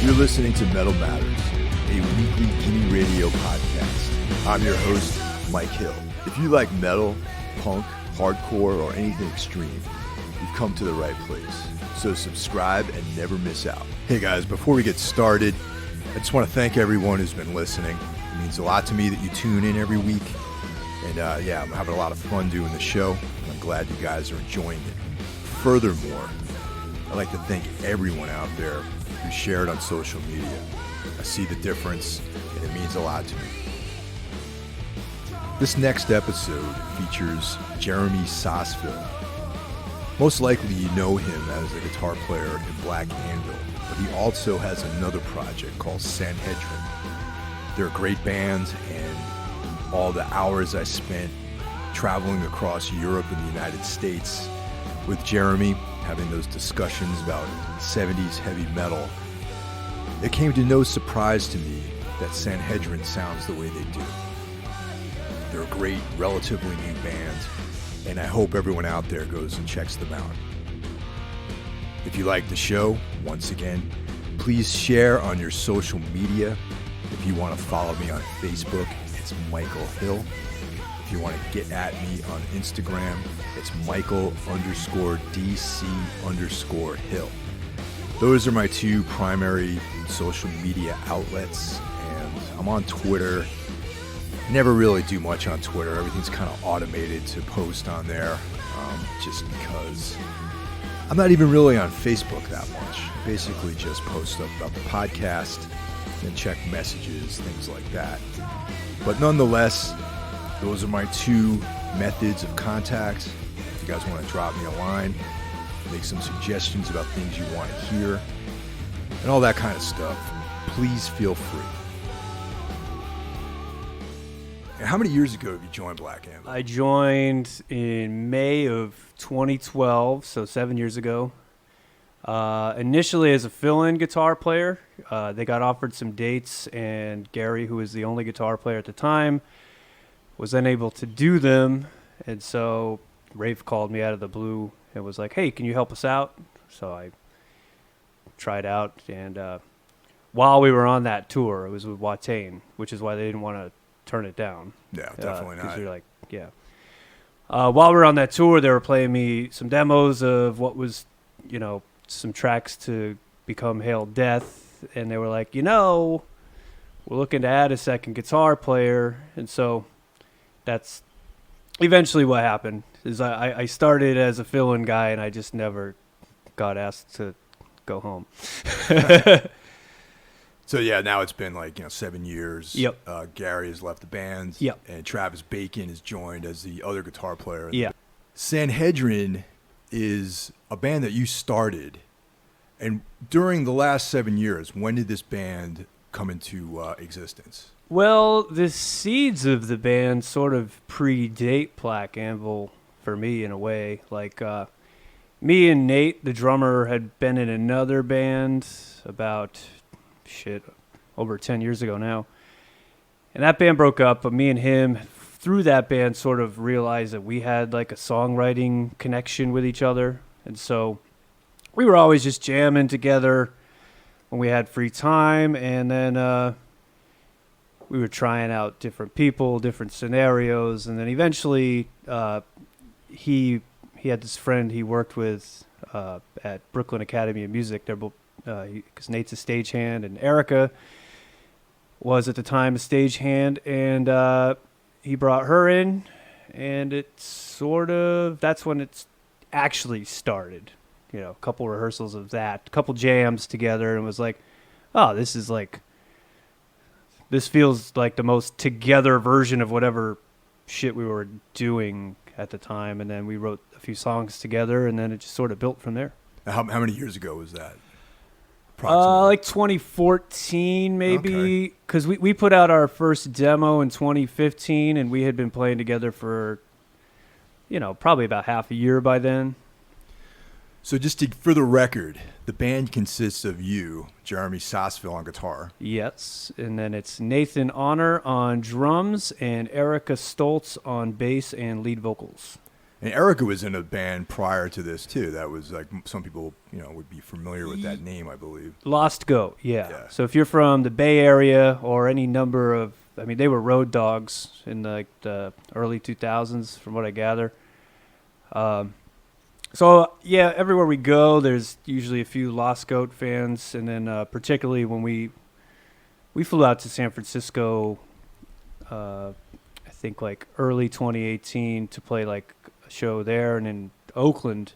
You're listening to Metal Matters, a weekly Gimme Radio podcast. I'm your host, Mike Hill. If you like metal, punk, hardcore, or anything extreme, you've come to the right place. So subscribe and never miss out. Hey guys, before we get started, I just want to thank everyone who's been listening. It means a lot to me that you tune in every week. And I'm having a lot of fun doing the show. And I'm glad you guys are enjoying it. Furthermore, I'd like to thank everyone out there who shared on social media. I see the difference, and it means a lot to me. This next episode features Jeremy Sosville. Most likely you know him as a guitar player in Black Anvil, but he also has another project called Sanhedrin. They're a great band, and all the hours I spent traveling across Europe and the United States with Jeremy, having those discussions about 70s heavy metal, it came to no surprise to me that Sanhedrin sounds the way they do. They're a great, relatively new band, and I hope everyone out there goes and checks them out. If you like the show, once again, please share on your social media. If you want to follow me on Facebook, it's Michael Hill. If you want to get at me on Instagram, it's Michael_DC_Hill. Those are my two primary social media outlets, and I'm on Twitter. Never really do much on Twitter. Everything's kind of automated to post on there, just because I'm not even really on Facebook that much. Basically just post up about the podcast and check messages, things like that. But nonetheless, those are my two methods of contact. If you guys want to drop me a line, make some suggestions about things you want to hear, and all that kind of stuff, please feel free. And how many years ago did you join Black Anvil? I joined in May of 2012, so 7 years ago. Initially as a fill-in guitar player. They got offered some dates, and Gary, who was the only guitar player at the time, was unable to do them, and so Rafe called me out of the blue and was like, hey, can you help us out? So I tried out, and while we were on that tour, it was with Watain, which is why they didn't want to turn it down. Yeah, definitely not. Because you're like, yeah. While we were on that tour, they were playing me some demos of what was, some tracks to become Hail Death, and they were like, we're looking to add a second guitar player, and so that's eventually what happened. Is I started as a fill-in guy, and I just never got asked to go home. So yeah, now it's been 7 years. Yep. Gary has left the band. Yep. And Travis Bacon has joined as the other guitar player. Yeah. Sanhedrin is a band that you started, and during the last 7 years, when did this band come into existence? Well, the seeds of the band sort of predate Black Anvil for me in a way. Like, me and Nate, the drummer, had been in another band about, over 10 years ago now. And that band broke up, but me and him, through that band, sort of realized that we had like a songwriting connection with each other. And so we were always just jamming together when we had free time, and then we were trying out different people, different scenarios, and then eventually he had this friend he worked with at Brooklyn Academy of Music. They're both because Nate's a stagehand, and Erica was at the time a stagehand, and he brought her in, and that's when it's actually started. A couple rehearsals of that, a couple jams together, and it was like, oh, this feels like the most together version of whatever shit we were doing at the time. And then we wrote a few songs together, and then it just sort of built from there. How many years ago was that? Like 2014 maybe, because we put out our first demo in 2015, and we had been playing together for, probably about half a year by then. So just for the record, the band consists of you, Jeremy Sosville on guitar. Yes, and then it's Nathan Honor on drums and Erica Stoltz on bass and lead vocals. And Erica was in a band prior to this too. That was like some people, would be familiar with that name, I believe. Lost Goat, yeah. So if you're from the Bay Area or any number of, they were road dogs in like the early 2000s, from what I gather. So yeah, everywhere we go, there's usually a few Lost Goat fans, and then particularly when we flew out to San Francisco, I think like early 2018 to play like a show there, and in Oakland,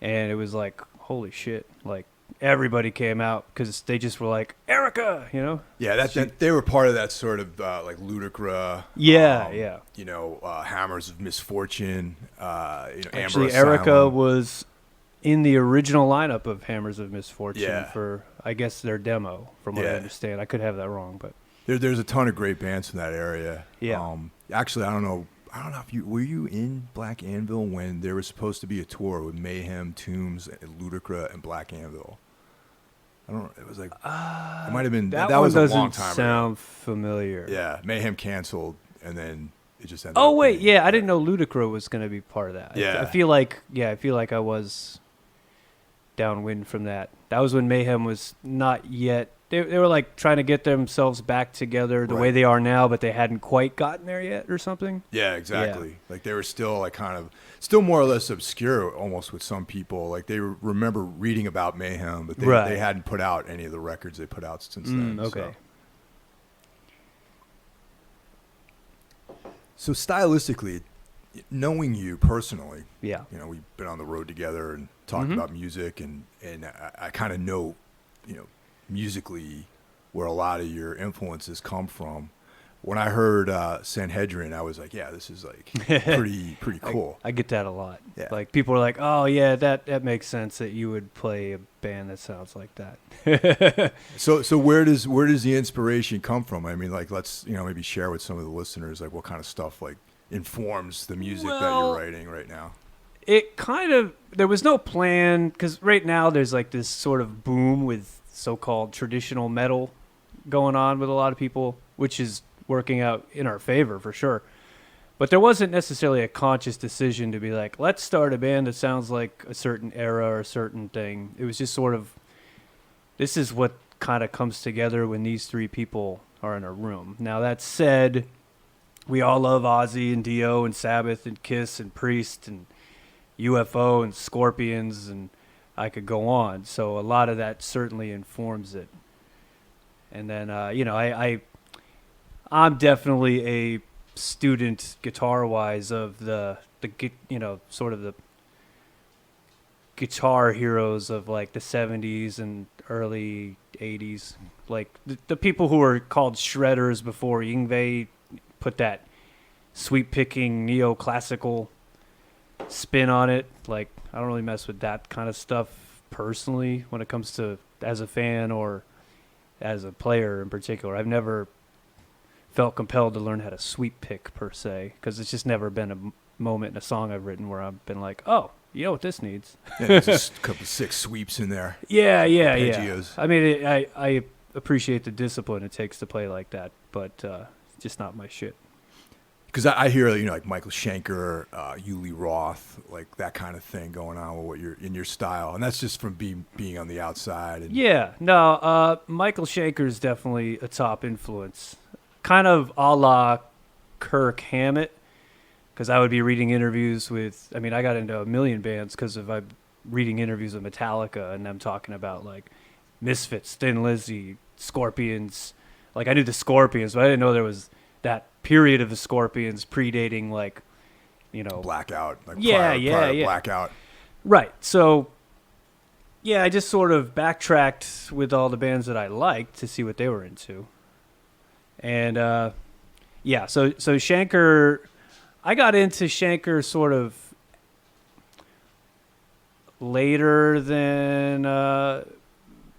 and it was like, holy shit, like everybody came out because they just were like, Erica, Yeah, that they were part of that sort of like Ludacra. Yeah. Hammers of Misfortune. Actually, Amber Erica Asylum. was in the original lineup of Hammers of Misfortune for, I guess, their demo, from what I understand. I could have that wrong, but there's a ton of great bands from that area. Yeah. Actually, I don't know if were you in Black Anvil when there was supposed to be a tour with Mayhem, Tombs, and Ludacra and Black Anvil. I don't know. It was like it might have been that one was a long doesn't time sound ago. familiar. Yeah, Mayhem canceled, and then it just ended. Oh up wait, being, I didn't know Ludacra was going to be part of that. Yeah. I feel like I was downwind from that. That was when Mayhem was not yet. They were like trying to get themselves back together the way they are now, but they hadn't quite gotten there yet, or something. Yeah, exactly. Yeah. Like they were still like still more or less obscure, almost with some people. Like they remember reading about Mayhem, but they hadn't put out any of the records they put out since then. Okay. So stylistically, knowing you personally, we've been on the road together and talked about music, and I kind of know, musically where a lot of your influences come from. When I heard Sanhedrin, I was like, yeah, this is like pretty cool. I get that a lot. Yeah. Like people are like, oh yeah, that makes sense that you would play a band that sounds like that. So where does the inspiration come from? I mean, like let's maybe share with some of the listeners like what kind of stuff like informs the music that you're writing right now. It kind of, there was no plan, because right now there's like this sort of boom with so-called traditional metal going on with a lot of people, which is working out in our favor for sure. But there wasn't necessarily a conscious decision to be like, let's start a band that sounds like a certain era or a certain thing. It was just sort of, this is what kind of comes together when these three people are in a room. Now that said, we all love Ozzy and Dio and Sabbath and Kiss and Priest and UFO and Scorpions, and I could go on. So a lot of that certainly informs it. And then, I'm definitely a student guitar-wise of the sort of the guitar heroes of like the 70s and early 80s. Like the people who were called shredders before Yngwie put that sweep-picking neoclassical spin on it. Like, I don't really mess with that kind of stuff personally when it comes to as a fan or as a player in particular. I've never felt compelled to learn how to sweep pick per se, because it's just never been a moment in a song I've written where I've been like, oh, you know what this needs? Yeah, there's just a couple 6 sweeps in there. Yeah. Arpeggios. I mean, I appreciate the discipline it takes to play like that, but it's just not my shit. Because I hear, like Michael Schenker, Uli Roth, like that kind of thing going on with what you're in your style, and that's just from being on the outside. And Michael Schenker is definitely a top influence, kind of a la Kirk Hammett, because I would be reading interviews with. I mean, I got into a million bands because of reading interviews with Metallica and them talking about like Misfits, Thin Lizzy, Scorpions. Like I knew the Scorpions, but I didn't know there was that period of the Scorpions predating like, Blackout. Like prior to Blackout. Right. So, I just sort of backtracked with all the bands that I liked to see what they were into. And, so Schenker, I got into Schenker sort of later than,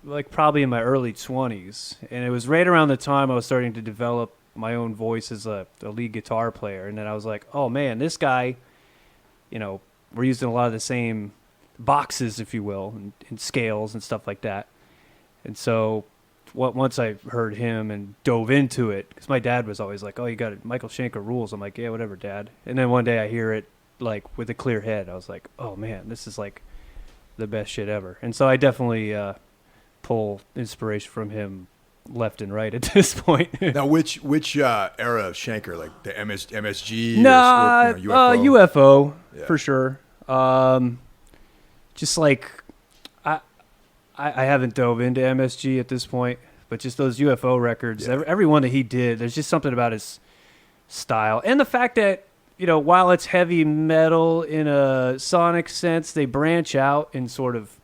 like probably in my early 20s. And it was right around the time I was starting to develop my own voice as a lead guitar player. And then I was like, oh man, this guy, we're using a lot of the same boxes, if you will, and scales and stuff like that. And so once I heard him and dove into it, because my dad was always like, oh, you got it, Michael Schenker rules. I'm like, yeah, whatever, Dad. And then one day I hear it like with a clear head. I was like, oh man, this is like the best shit ever. And so I definitely pull inspiration from him left and right at this point. Now, which era of Schenker, like the MSG? Nah, or, UFO? UFO Yeah. for sure. Just like I haven't dove into MSG at this point, but just those UFO records, Yeah. every one that he did, there's just something about his style and the fact that, you know, while it's heavy metal in a sonic sense, they branch out and sort of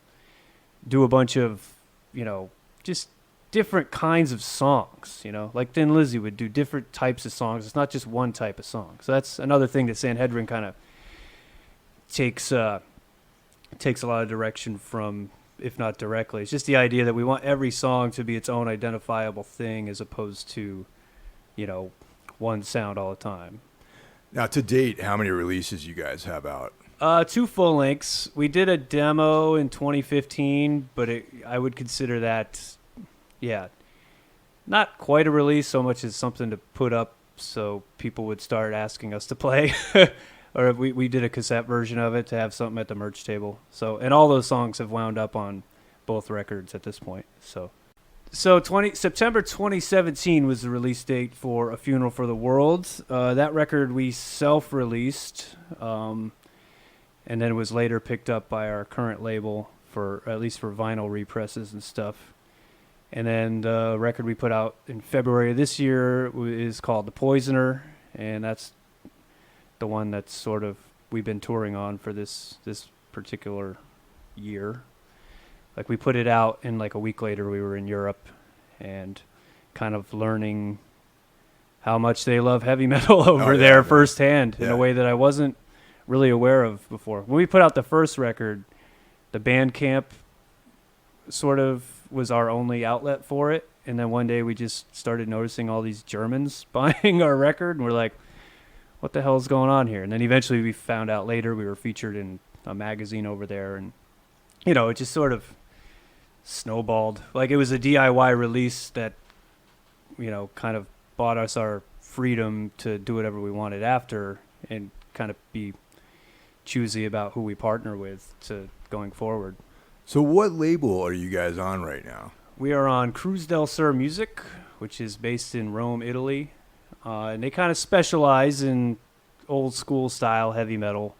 do a bunch of, you know, just different kinds of songs, you know, like Thin Lizzy would do different types of songs. It's not just one type of song. So that's another thing that Sanhedrin kind of takes a lot of direction from, if not directly. It's just the idea that we want every song to be its own identifiable thing as opposed to, you know, one sound all the time. Now, to date, how many releases you guys have out? 2 full lengths. We did a demo in 2015, but I would consider that, not quite a release so much as something to put up so people would start asking us to play. Or we did a cassette version of it to have something at the merch table. So, and all those songs have wound up on both records at this point. So September 2017 was the release date for A Funeral for the World. That record we self-released, and then was later picked up by our current label for, at least for vinyl represses and stuff. And then the record we put out in February of this year is called The Poisoner, and that's the one that's sort of we've been touring on for this particular year. Like we put it out and like a week later we were in Europe and kind of learning how much they love heavy metal over there firsthand in a way that I wasn't really aware of before. When we put out the first record, the Bandcamp sort of was our only outlet for it. And then one day we just started noticing all these Germans buying our record and we're like, what the hell is going on here? And then eventually we found out later we were featured in a magazine over there and, you know, it just sort of snowballed. Like it was a DIY release that, you know, kind of bought us our freedom to do whatever we wanted after and kind of be choosy about who we partner with to going forward. So what label are you guys on right now? We are on Cruz del Sur Music, which is based in Rome, Italy. And they kind of specialize in old school style heavy metal.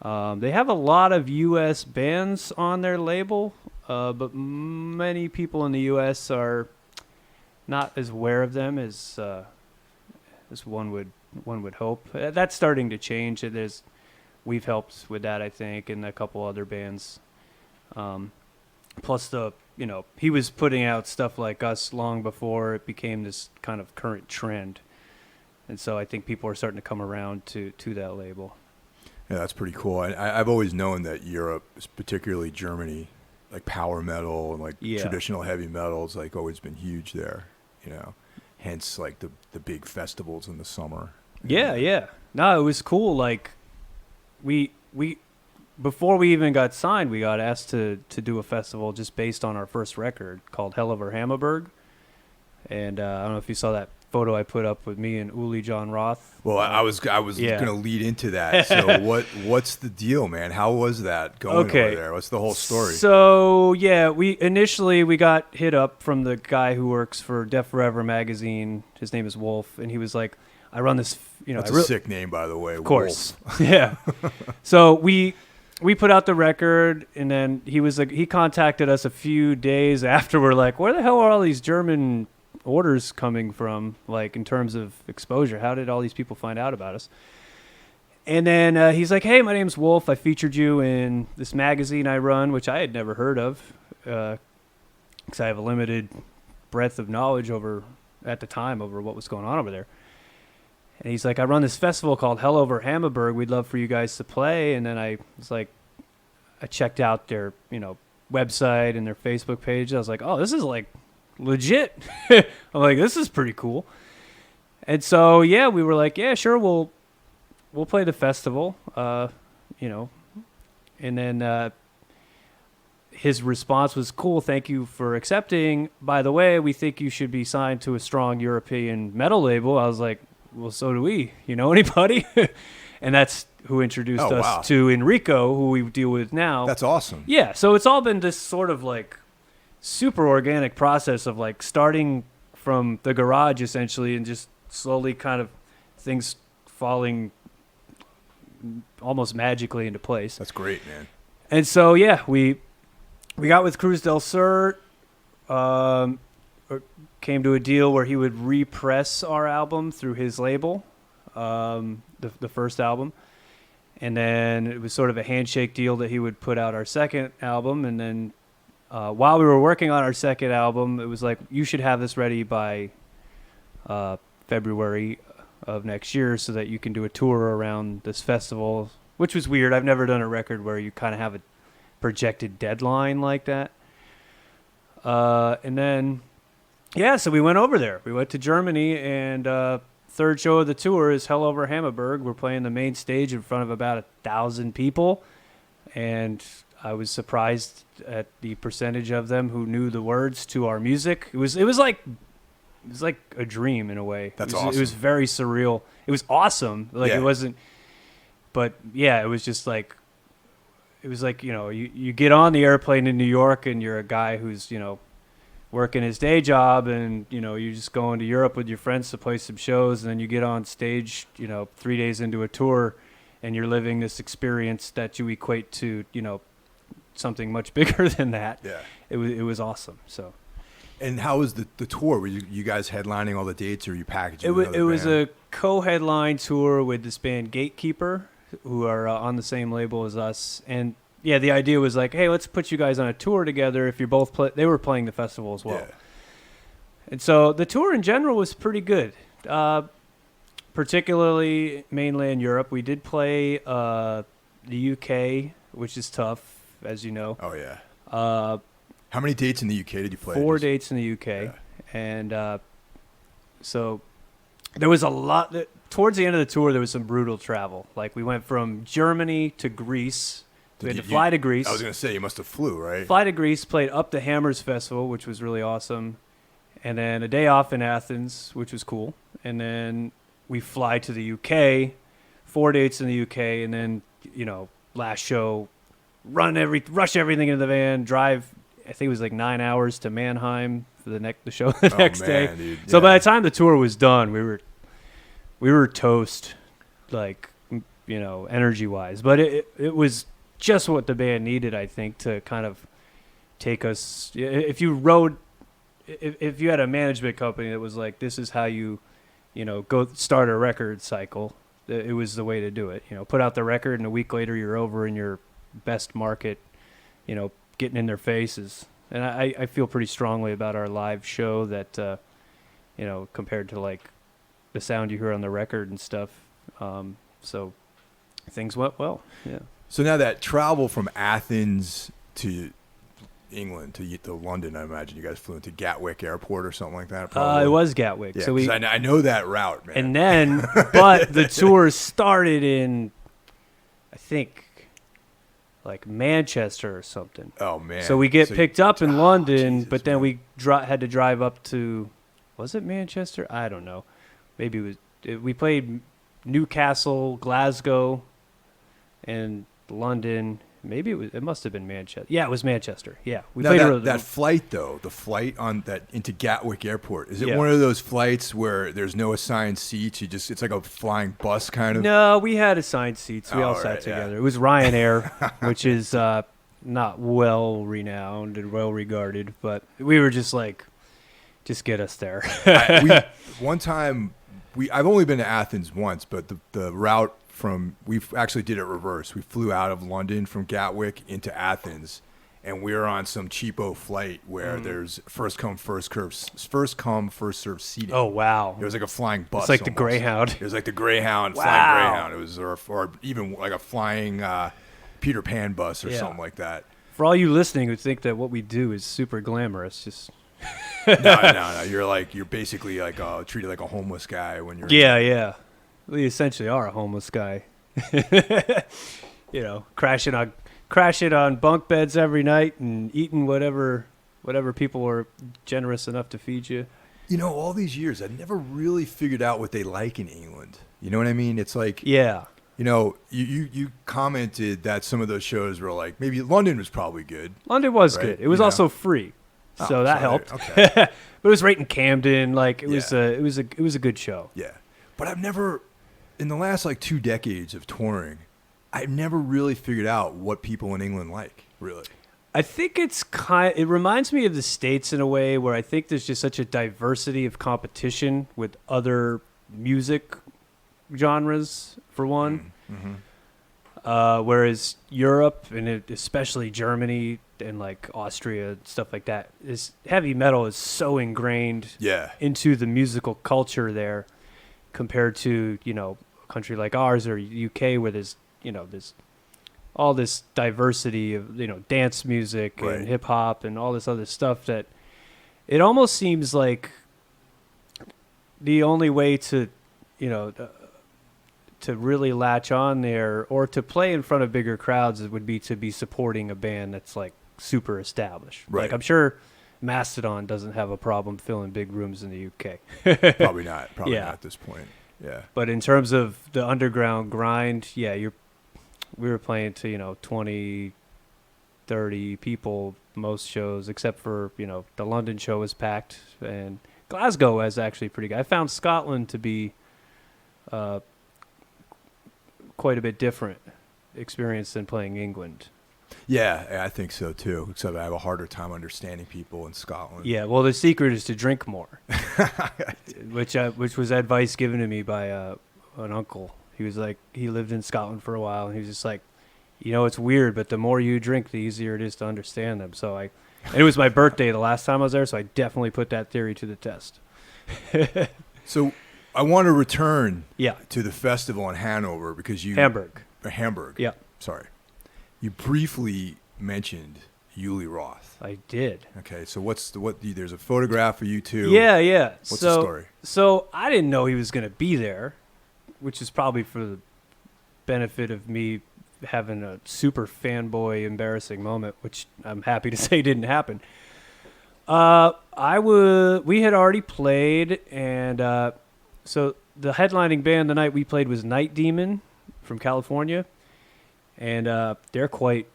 They have a lot of U.S. bands on their label, but many people in the U.S. are not as aware of them as one would hope. That's starting to change. We've helped with that, I think, and a couple other bands. Plus he was putting out stuff like us long before it became this kind of current trend. And so I think people are starting to come around to that label. Yeah, that's pretty cool. I've always known that Europe, particularly Germany, like power metal and like traditional heavy metal has like always been huge there, you know, hence like the big festivals in the summer. Yeah. No, it was cool. Like we before we even got signed, we got asked to do a festival just based on our first record called Hell over Hammerberg. And I don't know if you saw that photo I put up with me and Uli John Roth. Well, I was going to lead into that. So what's the deal, man? How was that going over there? What's the whole story? So yeah, we got hit up from the guy who works for Deaf Forever magazine. His name is Wolf, and he was like, "I run this." You know, that's a sick name, by the way. Of course, yeah. So we put out the record, and then he contacted us a few days after. We're like, "Where the hell are all these German orders coming from, like in terms of exposure? How did all these people find out about us?" And then he's like, "Hey, my name's Wolf. I featured you in this magazine I run," which I had never heard of because I have a limited breadth of knowledge at the time over what was going on over there. And he's like, "I run this festival called Hell Over Hammerberg. We'd love for you guys to play." And then I was like, I checked out their website and their Facebook page. I was like, "Oh, this is like legit." I'm like, "This is pretty cool." And so we were like, "Yeah, sure, we'll play the festival." And then his response was, "Cool, thank you for accepting. By the way, we think you should be signed to a strong European metal label." I was like, "Well, so do we. You know anybody?" And that's who introduced Oh, us wow. to Enrico, who we deal with now. That's awesome. Yeah, so it's all been this sort of like super organic process of like starting from the garage essentially and just slowly kind of things falling almost magically into place. That's great, man. And so, yeah, we got with Cruz del Sur, came to a deal where he would repress our album through his label, the first album. And then it was sort of a handshake deal that he would put out our second album. And then while we were working on our second album, it was like, you should have this ready by February of next year so that you can do a tour around this festival, which was weird. I've never done a record where you kind of have a projected deadline like that. And then, yeah, so we went over there. We went to Germany, and third show of the tour is Hell Over Hammerberg. We're playing the main stage in front of about 1,000 people, and I was surprised at the percentage of them who knew the words to our music. It was like a dream in a way. That's awesome. awesome. It was very surreal. It was awesome. Like Yeah. it wasn't, but yeah, it was just like, it was like, you get on the airplane in New York and you're a guy who's, working his day job, and, you're just going to Europe with your friends to play some shows, and then you get on stage, 3 days into a tour, and you're living this experience that you equate to, something much bigger than that. Yeah. It was awesome. So. And how was the tour? Were you guys headlining all the dates, or you packaging? It was a co-headline tour with this band Gatekeeper, who are on the same label as us. And yeah, the idea was like, hey, let's put you guys on a tour together. If you're both they were playing the festival as well. Yeah. And so the tour in general was pretty good, particularly mainland Europe. We did play the UK, which is tough, as you know. Oh yeah. How many dates in the UK did you play? 4 dates in the UK. Yeah. And so there was a lot. Towards the end of the tour, there was some brutal travel. Like, we went from Germany to Greece. We had to fly to Greece. I was going to say, you must have flew, right? Fly to Greece, played Up the Hammers Festival, which was really awesome. And then a day off in Athens, which was cool. And then we fly to the UK, 4 dates in the UK, and then, last show, rush everything into the van, drive, I think it was like 9 hours to Mannheim for the show the next day. Dude. So Yeah. by the time the tour was done, we were toast, like, energy wise. But it was just what the band needed, I think, to kind of take us. If you had a management company that was like, this is how you, go start a record cycle, it was the way to do it. Put out the record, and a week later you're over in your best market, getting in their faces. And I feel pretty strongly about our live show that, compared to like the sound you hear on the record and stuff. So things went well. Yeah. So now that travel from Athens to England to London, I imagine you guys flew into Gatwick Airport or something like that. Probably. It was Gatwick. Yeah, so I know that route, man. And then, but the tour started in, I think, like Manchester or something. Oh man! So we get picked up in London, Jesus, but then man. we had to drive up to, was it Manchester? I don't know. Maybe it was. We played Newcastle, Glasgow, and London. Maybe it must have been Manchester. Yeah, it was Manchester. Yeah, we Now played that flight though, the flight on that into Gatwick Airport, is it Yeah. one of those flights where there's no assigned seats? It's like a flying bus kind of. No, we had assigned seats. We Oh, all right, sat yeah. together. It was Ryanair, which is not well renowned and well regarded, but we were just like, just get us there. One time, I've only been to Athens once, but the route we actually did it reverse. We flew out of London from Gatwick into Athens, and we were on some cheapo flight where there's first come, first serve seating. Oh, wow. It was like a flying bus. It's like the almost. Greyhound. It was like the Greyhound, Wow. flying Greyhound. It was, or even like a flying Peter Pan bus or Yeah. something like that. For all you listening who think that what we do is super glamorous, just No. You're basically like treated like a homeless guy when you're. yeah. We essentially are a homeless guy. Crashing on bunk beds every night and eating whatever people were generous enough to feed you. All these years, I never really figured out what they like in England. You know what I mean? It's like, Yeah. You commented that some of those shows were like, maybe London was probably good. London was right? good. It was also free, so that helped. Okay. But it was right in Camden. Like it was Yeah. it was a good show. Yeah. But I've never, in the last like 2 decades of touring, I've never really figured out what people in England like, really. I think it reminds me of the States in a way where I think there's just such a diversity of competition with other music genres, for one. Mm-hmm. Whereas Europe, and especially Germany and like Austria, stuff like that, is heavy metal is so ingrained into the musical culture there compared to, a country like ours or UK where there's all this diversity of, dance music Right. and hip hop and all this other stuff that it almost seems like the only way to, to really latch on there or to play in front of bigger crowds would be to be supporting a band that's like super established. Right. Like I'm sure Mastodon doesn't have a problem filling big rooms in the UK. Probably not not at this point. Yeah. But in terms of the underground grind, we were playing to, 20, 30 people most shows, except for, the London show was packed, and Glasgow was actually pretty good. I found Scotland to be quite a bit different experience than playing England. Yeah, I think so too, except I have a harder time understanding people in Scotland. Yeah, well, the secret is to drink more, which was advice given to me by an uncle. He was like, he lived in Scotland for a while, and he was just like, it's weird, but the more you drink, the easier it is to understand them. So and it was my birthday the last time I was there, so I definitely put that theory to the test. So I want to return Yeah. to the festival in Hanover because Hamburg. Hamburg. Yeah. Sorry. You briefly mentioned Uli Roth. I did. Okay, so there's a photograph of you two. Yeah. What's the story? So I didn't know he was going to be there, which is probably for the benefit of me having a super fanboy embarrassing moment, which I'm happy to say didn't happen. We had already played, and so the headlining band the night we played was Night Demon from California, and they're quite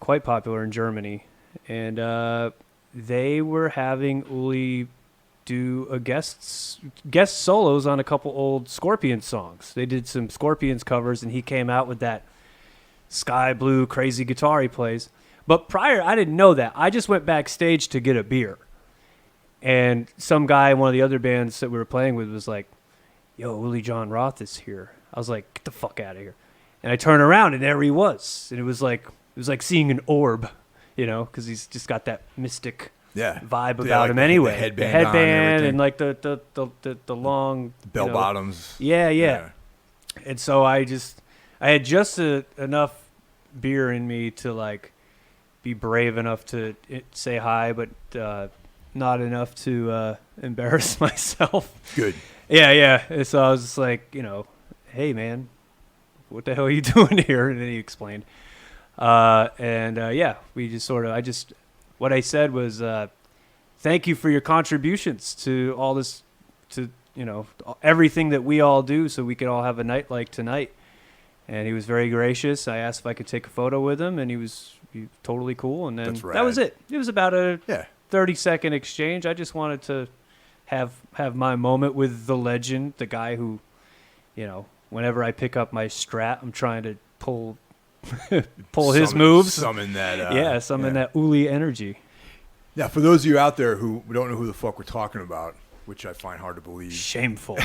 popular in Germany, and they were having Uli do a guest solos on a couple old Scorpions songs. They did some Scorpions covers, and he came out with that sky blue crazy guitar he plays. But prior, I didn't know that. I just went backstage to get a beer, and some guy in one of the other bands that we were playing with was like, "Yo, Uli John Roth is here." I was like, "Get the fuck out of here!" And I turned around, and there he was. And it was like seeing an orb, because he's just got that mystic vibe about him anyway. The headband and like the long bell bottoms. Yeah. And so I had just enough beer in me to like be brave enough to say hi, but not enough to embarrass myself. Good. Yeah. And so I was just like, "Hey man, what the hell are you doing here?" And then he explained. We just sort of, what I said was, "Thank you for your contributions to all this, to, everything that we all do so we can all have a night like tonight." And he was very gracious. I asked if I could take a photo with him, and he was totally cool. And then that was it. It was about a 30-second exchange. I just wanted to have my moment with the legend, the guy who, whenever I pick up my Strat, I'm trying to pull his moves. Summon that. Summon that Uli energy. Yeah, for those of you out there who don't know who the fuck we're talking about, which I find hard to believe. Shameful.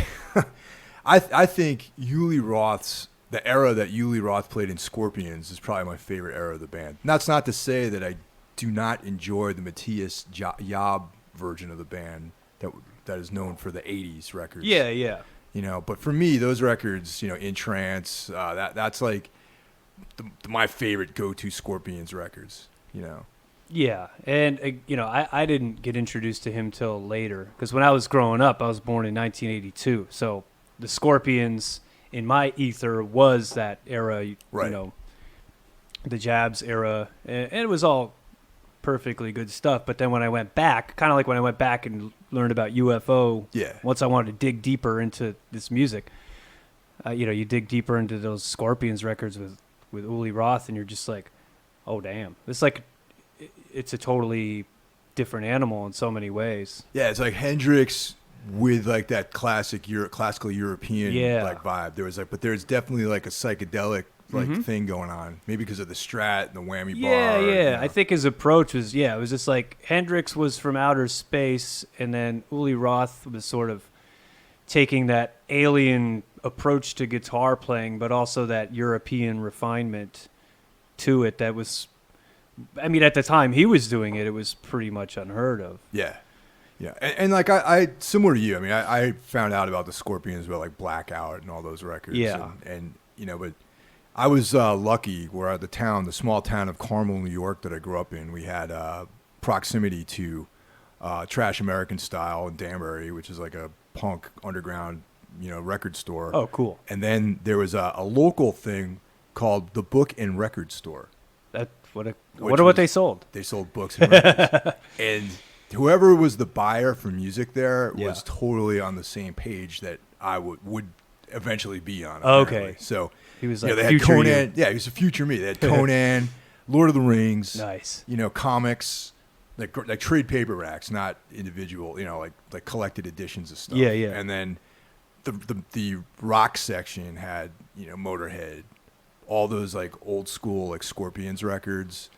I think the era that Uli Roth played in Scorpions is probably my favorite era of the band. And that's not to say that I do not enjoy the Matthias Job version of the band that is known for the 80s records. Yeah. But for me, those records, In Trance, that's like my favorite go-to Scorpions records, Yeah, and I didn't get introduced to him till later, because when I was growing up, I was born in 1982, so the Scorpions in my ether was that era, right. The Jabs era, and it was all perfectly good stuff. But then when I went back, kind of like when I went back and learned about UFO, once I wanted to dig deeper into this music, you dig deeper into those Scorpions records with Uli Roth, and you're just like, oh damn, it's a totally different animal in so many ways. Yeah, it's like Hendrix with like that classical European like vibe. But there's definitely like a psychedelic thing going on. Maybe because of the Strat and the whammy bar. Yeah. I think his approach was it was just like Hendrix was from outer space, and then Uli Roth was sort of taking that alien approach to guitar playing, but also that European refinement to it that was, I mean, at the time he was doing it, it was pretty much unheard of. Yeah. Yeah. And like I similar to you, I mean, I found out about the Scorpions about like Blackout and all those records. Yeah. And but I was lucky where at the small town of Carmel, New York that I grew up in, we had proximity to Trash American Style in Danbury, which is like a punk underground, record store. Oh, cool. And then there was a local thing called the Book and Record Store. What they sold. They sold books and records. And whoever was the buyer for music there was totally on the same page that I would eventually be on. Apparently. Okay. So he was like they had future Conan. you. Yeah, he was a future me. They had Conan, Lord of the Rings. Nice. Comics. Like trade paperbacks, not individual, like collected editions of stuff. Yeah, yeah. And then the rock section had, Motorhead, all those like old school like Scorpions records,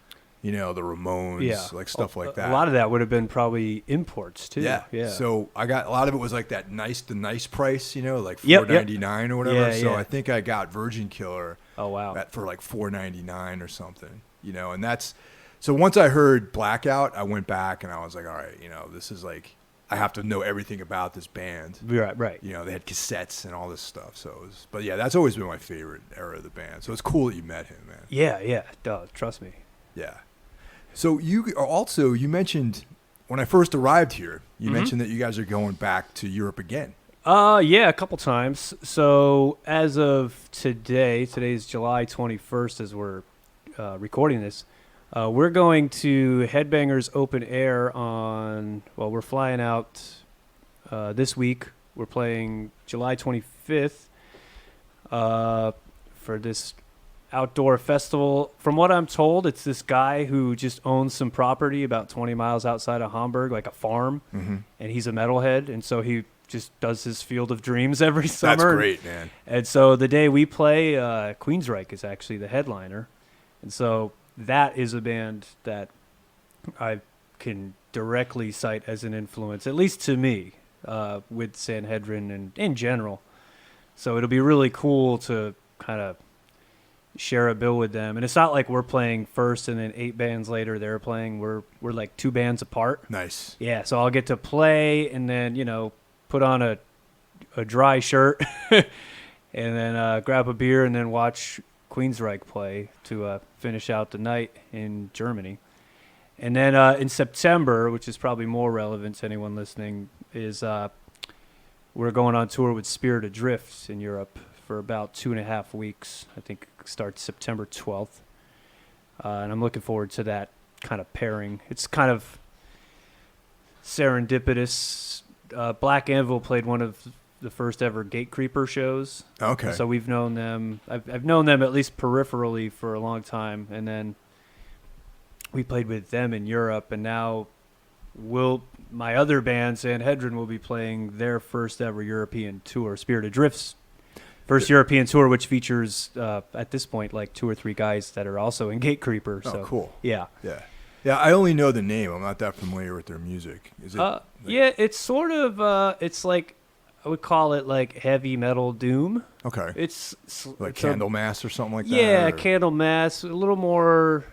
the Ramones, like stuff like that. A lot of that would have been probably imports too. Yeah. Yeah. So I got a lot of it was like that the nice price, like $4.99 or whatever. Yeah, so yeah. I think I got Virgin Killer. Oh wow. For like $4.99 or something, and that's. So once I heard Blackout, I went back and I was like, all right, this is like, I have to know everything about this band. Right. They had cassettes and all this stuff. But yeah, that's always been my favorite era of the band. So it's cool that you met him, man. Yeah. Duh, trust me. Yeah. So you mentioned when I first arrived here, you mentioned that you guys are going back to Europe again. Yeah, a couple times. So as of today's July 21st as we're recording this. We're going to Headbangers Open Air we're flying out this week. We're playing July 25th for this outdoor festival. From what I'm told, it's this guy who just owns some property about 20 miles outside of Hamburg, like a farm, and he's a metalhead, and so he just does his Field of Dreams every summer. That's great, man. And so the day we play, Queensryche is actually the headliner, and so that is a band that I can directly cite as an influence, at least to me, with Sanhedrin and in general. So it'll be really cool to kind of share a bill with them. And it's not like we're playing first and then 8 bands later they're playing. We're like 2 bands apart. Nice. Yeah, so I'll get to play and then, put on a dry shirt and then grab a beer and then watch Queensryche play to finish out the night in Germany. And then in September, which is probably more relevant to anyone listening, is we're going on tour with Spirit Adrift in Europe for about 2.5 weeks. I think it starts September 12th. And I'm looking forward to that kind of pairing. It's kind of serendipitous. Black Anvil played one of the first ever Gatecreeper shows. Okay. So we've known them. I've known them at least peripherally for a long time, and then we played with them in Europe, and now my other band Sanhedrin will be playing their first ever European tour, Spirit Adrift's first European tour, which features at this point like 2 or 3 guys that are also in Gatecreeper. Oh, so cool. Yeah. I only know the name. I'm not that familiar with their music. Is it? Yeah, it's sort of. It's like I would call it like heavy metal doom. Okay. It's like Candlemass or something like that? Yeah, Candlemass. A little more...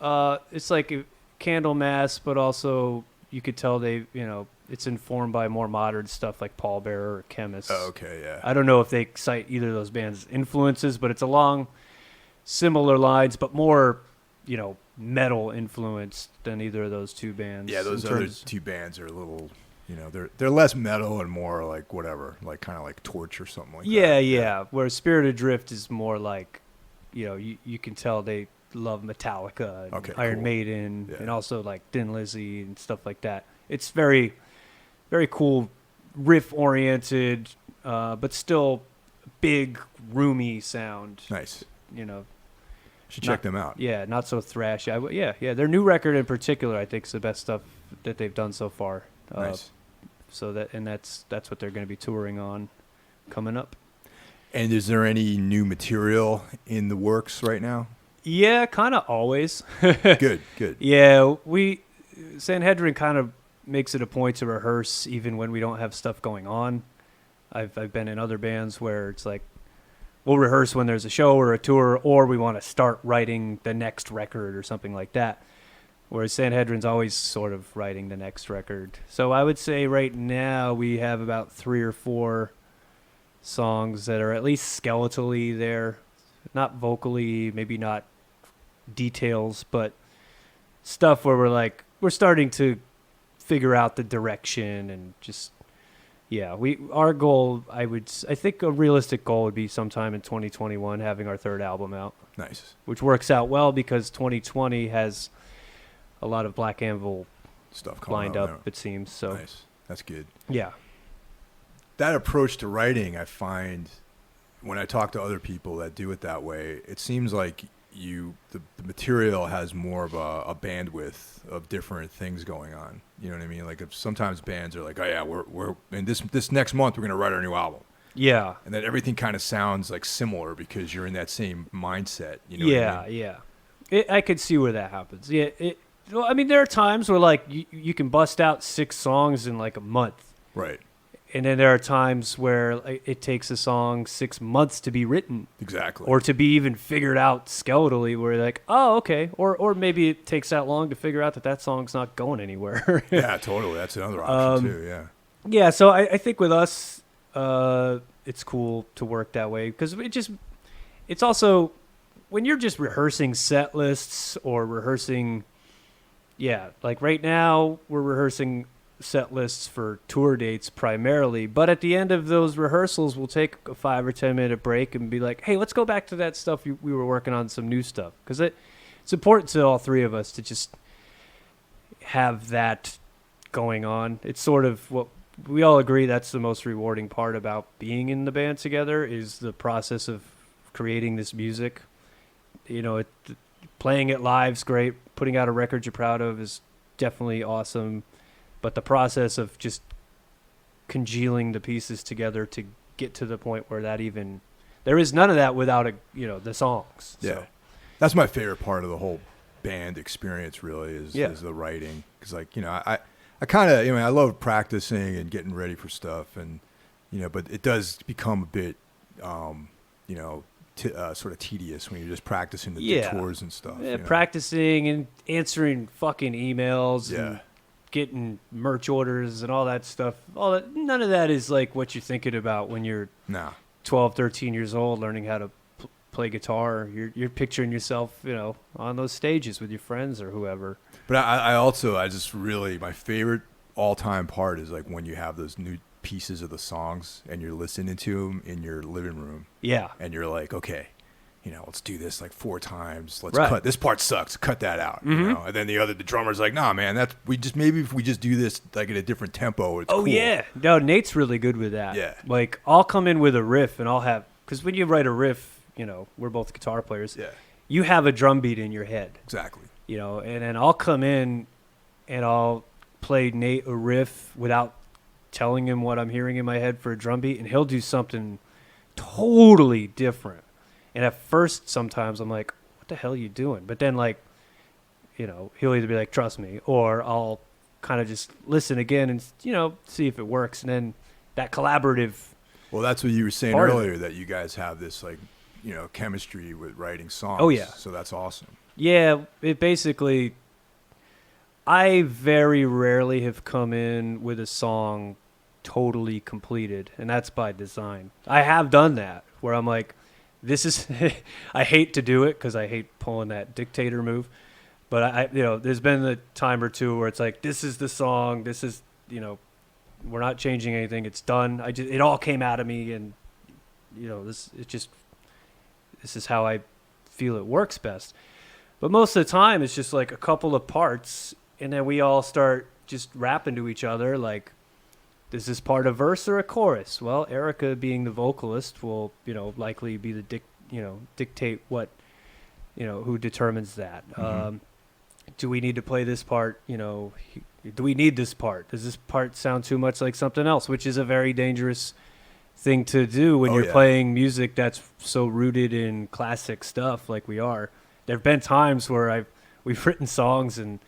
it's like Candlemass, but also you could tell it's informed by more modern stuff like Paul Bearer or Chemist. Oh, okay, yeah. I don't know if they cite either of those bands' influences, but it's along similar lines, but more, metal influenced than either of those 2 bands. Yeah, those other 2 bands are a little... they're less metal and more like whatever, like kind of like Torch or something like that. Yeah. Where Spirit Adrift is more like, you can tell they love Metallica and Iron Maiden and also like Thin Lizzy and stuff like that. It's very, very cool, riff oriented, but still big, roomy sound. Nice. You know, Should check them out. Yeah, not so thrashy. Yeah. Their new record in particular, I think, is the best stuff that they've done so far. Nice. So that's what they're going to be touring on coming up. And is there any new material in the works right now? Yeah, kind of always. Good. Yeah, Sanhedrin kind of makes it a point to rehearse even when we don't have stuff going on. I've been in other bands where it's like we'll rehearse when there's a show or a tour, or we want to start writing the next record or something like that. Whereas Sanhedrin's always sort of writing the next record. So I would say right now we have about 3 or 4 songs that are at least skeletally there. Not vocally, maybe not details, but stuff where we're starting to figure out the direction and just, yeah, our goal, I think a realistic goal would be sometime in 2021 having our 3rd album out. Nice. Which works out well because 2020 has a lot of Black Anvil stuff lined up, it seems. So nice. That's good. Yeah. That approach to writing, I find when I talk to other people that do it that way, it seems like the material has more of a bandwidth of different things going on. You know what I mean? Like if sometimes bands are like, oh yeah, we're in this next month we're gonna write our new album. Yeah. And then everything kind of sounds like similar because you're in that same mindset. You know what I mean? Yeah. I could see where that happens. Yeah. Well, I mean, there are times where like you can bust out 6 songs in like a month. Right. And then there are times where it takes a song 6 months to be written. Exactly. Or to be even figured out skeletally where you're like, oh, okay. Or maybe it takes that long to figure out that song's not going anywhere. Yeah, totally. That's another option too, yeah. Yeah, so I think with us, it's cool to work that way because it's also, when you're just rehearsing set lists or rehearsing, yeah, like right now we're rehearsing set lists for tour dates primarily, but at the end of those rehearsals we'll take a 5 or 10 minute break and be like, hey, let's go back to that stuff we were working on, some new stuff, because it's important to all 3 of us to just have that going on. It's sort of what we all agree that's the most rewarding part about being in the band together, is the process of creating this music. You know, playing it live's great, putting out a record you're proud of is definitely awesome. But the process of just congealing the pieces together to get to the point where there is none of that without the songs. Yeah, so. That's my favorite part of the whole band experience. Really, is the writing. Because I kind of I love practicing and getting ready for stuff, and but it does become a bit sort of tedious when you're just practicing the tours and stuff. Yeah, practicing and answering fucking emails. Yeah. And getting merch orders and all that stuff. None of that is like what you're thinking about when you're 12, 13 years old learning how to play guitar. You're picturing yourself, on those stages with your friends or whoever. But I just really, my favorite all-time part is like when you have those new pieces of the songs and you're listening to them in your living room. Yeah. And you're like, okay, let's do this like 4 times. Let's cut this part sucks. Cut that out. Mm-hmm. And then the drummer's like, nah, man, maybe if we just do this like at a different tempo, it's cool. Oh yeah, no, Nate's really good with that. Yeah, like I'll come in with a riff and because when you write a riff, we're both guitar players. Yeah, you have a drum beat in your head. Exactly. And then I'll come in and I'll play Nate a riff without telling him what I'm hearing in my head for a drum beat, and he'll do something totally different. And at first, sometimes I'm like, what the hell are you doing? But then, he'll either be like, trust me, or I'll kind of just listen again and, see if it works. And then that collaborative. Well, that's what you were saying earlier, that you guys have this, chemistry with writing songs. Oh, yeah. So that's awesome. Yeah, it basically, I very rarely have come in with a song totally completed, and that's by design. I have done that, where I'm like, this is, I hate to do it because I hate pulling that dictator move, but there's been a time or two where it's like, this is the song, this is, we're not changing anything, it's done. It all came out of me, and this is how I feel it works best. But most of the time, it's just like a couple of parts, and then we all start just rapping to each other, like, is this part a verse or a chorus? Well, Erica, being the vocalist, will likely be the dictate what who determines that. Mhm. Do we need to play this part? Do we need this part? Does this part sound too much like something else? Which is a very dangerous thing to do when you're playing music that's so rooted in classic stuff like we are. There have been times where we've written songs and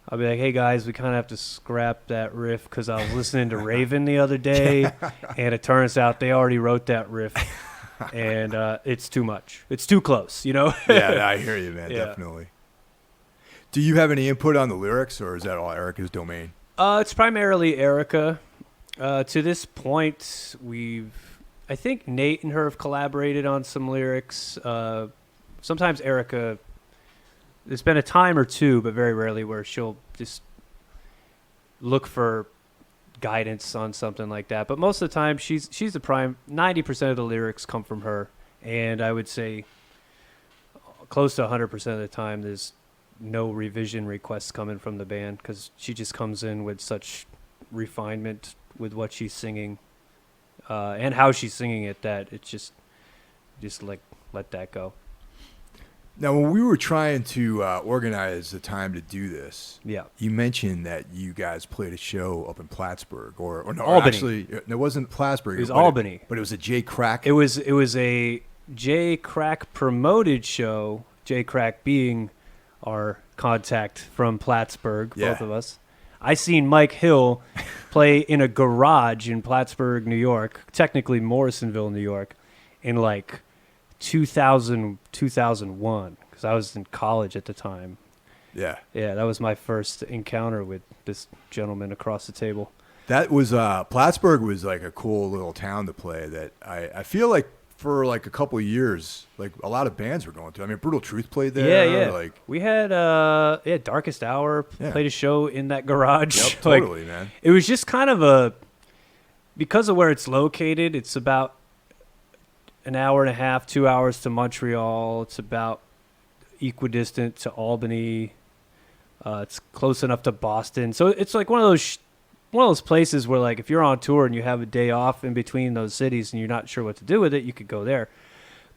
I'll be like, hey guys, we kind of have to scrap that riff because I was listening to Raven the other day and it turns out they already wrote that riff and it's too much. It's too close, Yeah, I hear you, man. Yeah. Definitely. Do you have any input on the lyrics, or is that all Erica's domain? It's primarily Erica. To this point, I think Nate and her have collaborated on some lyrics. Sometimes Erica, there's been a time or two, but very rarely, where she'll just look for guidance on something like that. But most of the time, she's the prime. 90% of the lyrics come from her, and I would say close to 100% of the time, there's no revision requests coming from the band because she just comes in with such refinement with what she's singing and how she's singing it that it's just like let that go. Now, when we were trying to organize the time to do this, you mentioned that you guys played a show up in Plattsburgh or no, Albany. Actually, it wasn't Plattsburgh. It was Albany. But it was a J Crack. It was a J Crack promoted show. J Crack being our contact from Plattsburgh, both of us. I seen Mike Hill play in a garage in Plattsburgh, New York, technically Morrisonville, New York, in like 2001, because I was in college at the time. Yeah, that was my first encounter with this gentleman across the table. That was Plattsburgh was like a cool little town to play that I feel like for like a couple of years, like a lot of bands were going to. I mean, Brutal Truth played there. Yeah. Like we had Darkest Hour played a show in that garage. Yep, totally, man. It was just kind of because of where it's located, it's about an hour and a half, 2 hours to Montreal. It's about equidistant to Albany. It's close enough to Boston. So it's like one of those places where, like, if you're on tour and you have a day off in between those cities and you're not sure what to do with it, you could go there.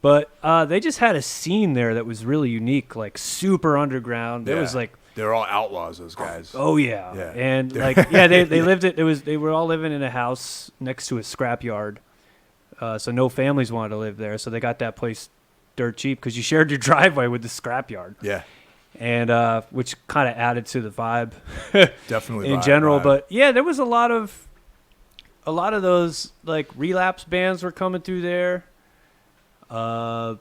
But they just had a scene there that was really unique, like super underground. There was like they're all outlaws, those guys. Oh yeah. And they lived it. They were all living in a house next to a scrapyard, so no families wanted to live there. So they got that place dirt cheap because you shared your driveway with the scrapyard. Yeah. And which kind of added to the vibe, definitely in general. But yeah, there was a lot of those like relapse bands were coming through there. A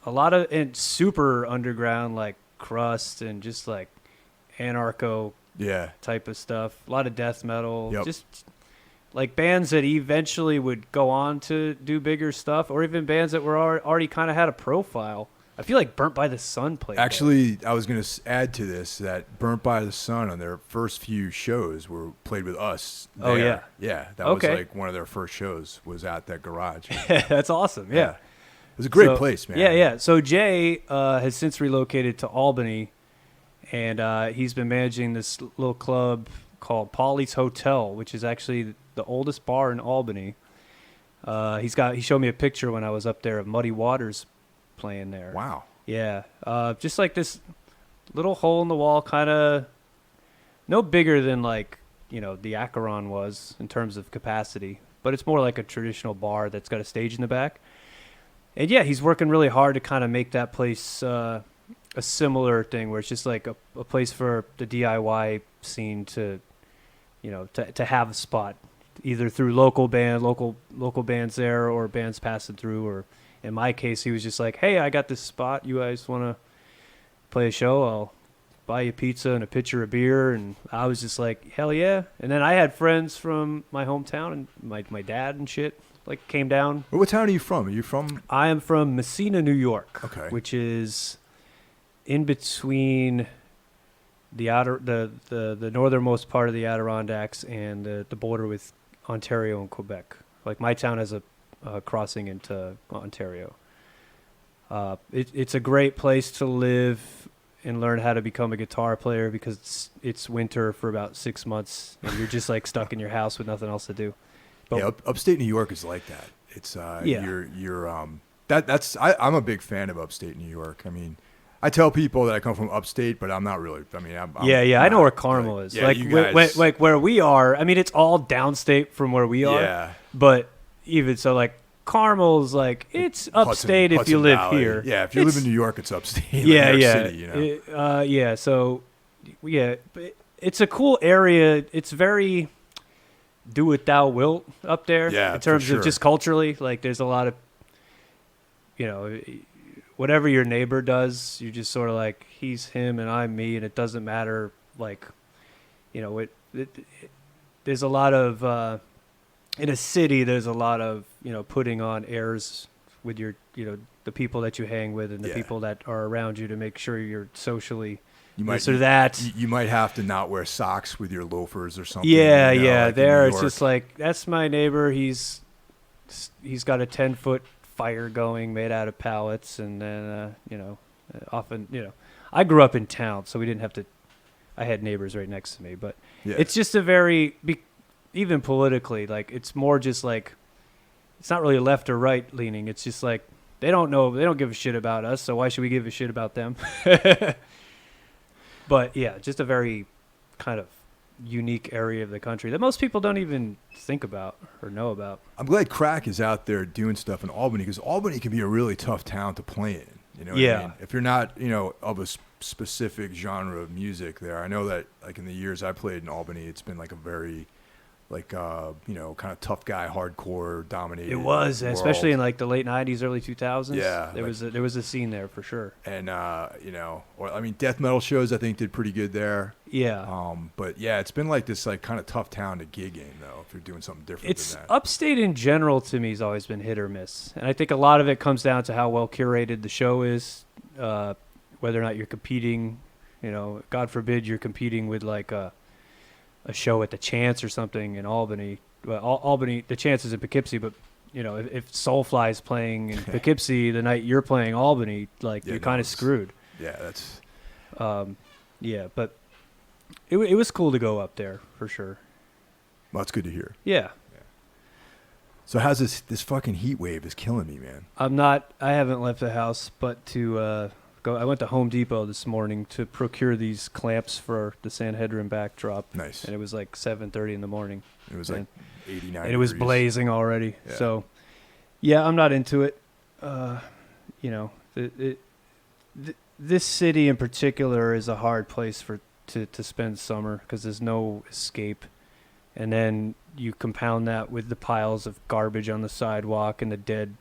lot of and super underground like crust and just like anarcho type of stuff. A lot of death metal. Yep. Just like bands that eventually would go on to do bigger stuff, or even bands that were already kind of had a profile. I feel like Burnt by the Sun played. Actually, I was going to add to this that Burnt by the Sun on their first few shows were played with us. There. Oh, yeah. Yeah, that was like one of their first shows was at that garage. That's awesome, yeah. It was a great place, man. Yeah. So Jay has since relocated to Albany, and he's been managing this little club called Polly's Hotel, which is actually the oldest bar in Albany. He showed me a picture when I was up there of Muddy Waters playing there. Wow. Yeah. Just like this little hole in the wall, kind of no bigger than like, the Acheron was in terms of capacity, but it's more like a traditional bar that's got a stage in the back. And yeah, he's working really hard to kind of make that place a similar thing where it's just like a place for the DIY scene to have a spot either through local bands there or bands passing through, or in my case, he was just like, hey, I got this spot. You guys want to play a show? I'll buy you pizza and a pitcher of beer. And I was just like, hell yeah. And then I had friends from my hometown and my dad and shit like came down. What town are you from? Are you from? I am from Messina, New York. Okay. Which is in between the northernmost part of the Adirondacks and the border with Ontario and Quebec. Like my town has a crossing into Ontario. It's a great place to live. and learn how to become a guitar player because it's winter for about 6 months and you're just like stuck in your house with nothing else to do. But, yeah, upstate New York is like that. It's I'm a big fan of upstate New York. I mean, I tell people that I come from upstate, but I'm not really. I mean, I know where Carmel is. Yeah, like, you guys, like where we are. I mean, it's all downstate from where we are. Yeah. But even so, like Carmel's like it's upstate if you live Valley. here. Yeah, if you live in New York, it's upstate. Yeah, New York yeah, City, you know? So, yeah, but it's a cool area. It's very do it thou wilt up there. Yeah, in terms for sure. of just culturally, like there's a lot of, whatever your neighbor does, you're just sort of like he's him and I'm me, and it doesn't matter. Like, there's a lot of in a city. There's a lot of putting on airs with your the people that you hang with and the people that are around you to make sure you're socially. You might have to not wear socks with your loafers or something. Yeah, like there it's just like that's my neighbor. He's got a 10-foot fire going made out of pallets, and then often I grew up in town, so we didn't have to. I had neighbors right next to me, but it's just a very even politically, like it's more just like it's not really left or right leaning. It's just like they don't give a shit about us, so why should we give a shit about them? But yeah, just a very kind of unique area of the country that most people don't even think about or know about. I'm glad Crack is out there doing stuff in Albany, because Albany can be a really tough town to play in. You know what I mean? If you're not, of a specific genre of music there. I know that like in the years I played in Albany, it's been like a very kind of tough guy, hardcore dominated. It was, world. Especially in like the late 90s, early 2000s. Yeah. There was a scene there for sure. And, death metal shows I think did pretty good there. Yeah. But yeah, it's been like this like kind of tough town to gig in though, if you're doing something different It's than that. upstate in general to me has always been hit or miss. And I think a lot of it comes down to how well curated the show is, whether or not you're competing, God forbid you're competing with like a show at the Chance or something in Albany. Well, Albany, the Chance is in Poughkeepsie, but if Soulfly's playing in Poughkeepsie the night you're playing Albany, like you're kind of screwed. Yeah, that's. But it was cool to go up there for sure. Well, that's good to hear. Yeah. So how's this fucking heat wave is killing me, man? I haven't left the house, but to go. I went to Home Depot this morning to procure these clamps for the Sanhedrin backdrop. Nice. And it was like 7:30 in the morning. It was like 89. And it was blazing already. Yeah. So, yeah, I'm not into it. This city in particular is a hard place to spend summer because there's no escape. And then you compound that with the piles of garbage on the sidewalk and the dead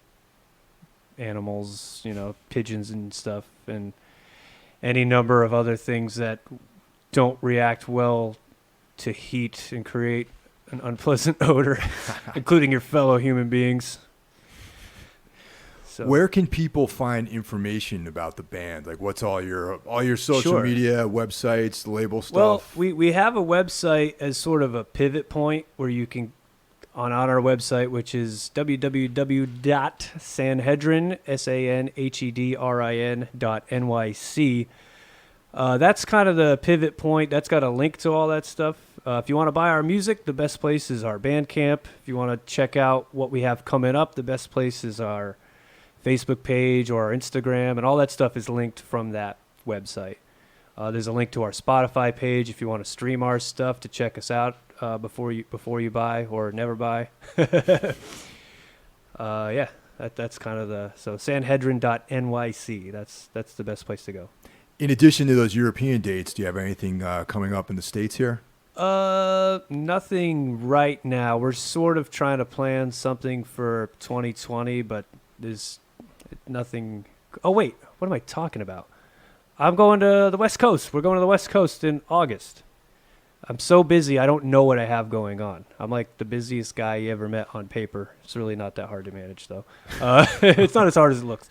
animals, pigeons and stuff, and any number of other things that don't react well to heat and create an unpleasant odor, including your fellow human beings. So, where can people find information about the band? Like, what's all your social media, websites, label stuff? Well, we have a website as sort of a pivot point where you can, on our website, which is www.sanhedrin, sanhedrin.nyc. That's kind of the pivot point. That's got a link to all that stuff. If you want to buy our music, the best place is our Bandcamp. If you want to check out what we have coming up, the best place is our Facebook page or our Instagram, and all that stuff is linked from that website. There's a link to our Spotify page if you want to stream our stuff to check us out before you buy or never buy. That's kind of so sanhedrin.nyc. That's the best place to go. In addition to those European dates, do you have anything coming up in the States here? Nothing right now. We're sort of trying to plan something for 2020, but there's nothing. Oh wait, what am I talking about? I'm going to the West Coast. We're going to the West Coast in August. I'm so busy, I don't know what I have going on. I'm like the busiest guy you ever met on paper. It's really not that hard to manage, though. It's not as hard as it looks.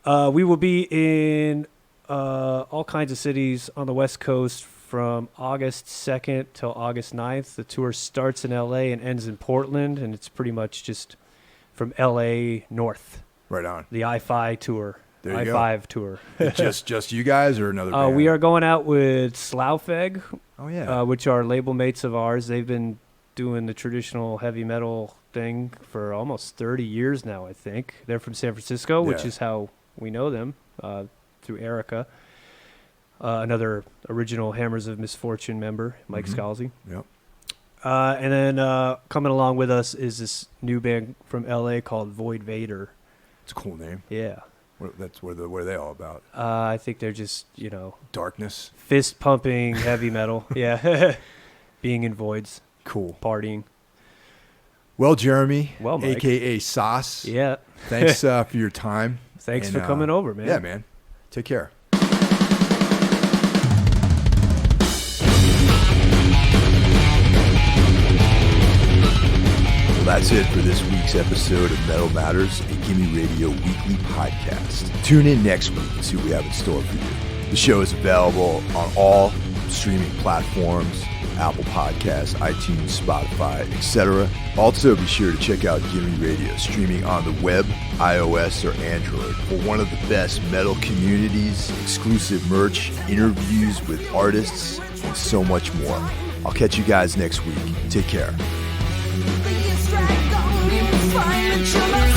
We will be in all kinds of cities on the West Coast from August 2nd till August 9th. The tour starts in L.A. and ends in Portland, and it's pretty much just from L.A. north. Right on. The I-Fi tour. There you go. I-5 tour. just you guys or another band? We are going out with Slough-Egg, Oh, yeah. which are label mates of ours. They've been doing the traditional heavy metal thing for almost 30 years now, I think. They're from San Francisco, which is how we know them, through Erica. Another original Hammers of Misfortune member, Mike Scalzi. Yep. And then coming along with us is this new band from L.A. called Void Vader. It's a cool name. Yeah. What are they all about? I think they're just, Darkness. fist pumping heavy metal. Yeah. Being in voids. Cool. Partying. Well, Jeremy, Well, Mike. a.k.a. Sos, Yeah. thanks for your time. Thanks for coming over, man. Yeah, man. Take care. Well, that's it for this week's episode of Metal Matters, a Gimme Radio weekly podcast. Tune in next week and see what we have in store for you. The show is available on all streaming platforms, Apple Podcasts, iTunes, Spotify, etc. Also, be sure to check out Gimme Radio, streaming on the web, iOS, or Android, for one of the best metal communities, exclusive merch, interviews with artists, and so much more. I'll catch you guys next week. Take care. Be a strike, don't even find that you're not